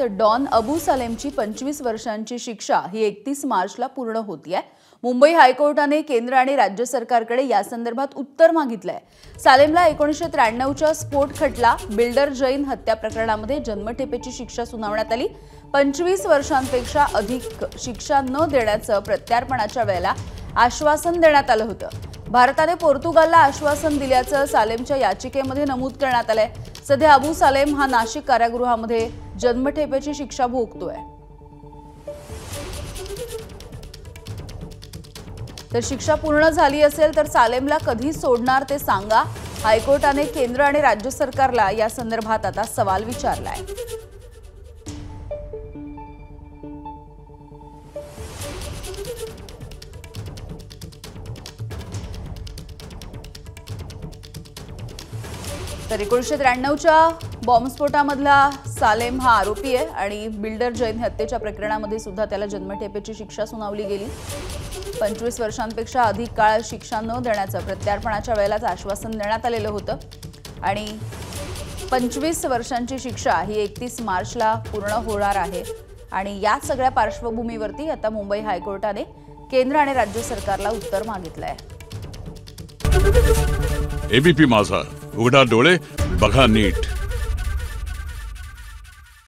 Don Abu सलेमची 25 वर्षांची शिक्षा ही 31 मार्चला पूर्ण होतीये। मुंबई हायकोर्टाने केंद्र आणि राज्य सरकारकडे या संदर्भात उत्तर मागितलंय। सालेमला 1993च्या स्फोट खटला बिल्डर जैन हत्या प्रकरणामध्ये जन्मठेपेची शिक्षा सुनावण्यात आली। 25 वर्षांपेक्षा अधिक शिक्षा न देण्याचं प्रत्यार्पणाच्या वेळेला आश्वासन देण्यात आलं होतं। भारताने पोर्तुगालला आश्वासन दिल्याचं सालेमच्या याचिकेमध्ये नमूद करण्यात आलंय। सध्या अबू सलेम हा नाशिक कारागृहामध्ये जन्मठेपेची शिक्षा भोगतोय। तर शिक्षा पूर्ण झाली असेल तर सालेमला कधी सोडणार ते सांगा। हायकोर्टाने केंद्र आणि राज्य सरकारला या संदर्भात आता सवाल विचारलाय। तर 1993च्या बॉम्बस्फोटामधला सालेम हा आरोपी आहे आणि बिल्डर जैन हत्येच्या प्रकरणामध्ये सुद्धा त्याला जन्मठेपेची शिक्षा सुनावली गेली। 25 वर्षांपेक्षा अधिक काळ शिक्षा न देण्याचं प्रत्यार्पणाच्या वेळेलाच आश्वासन देण्यात आलेलं होतं आणि 25 वर्षांची शिक्षा ही 31 मार्चला पूर्ण होणार आहे। आणि या सगळ्या पार्श्वभूमीवरती आता मुंबई हायकोर्टाने केंद्र आणि राज्य सरकारला उत्तर मागितलंय। एबीपी माझा, उघडा डोळे बघा नीट।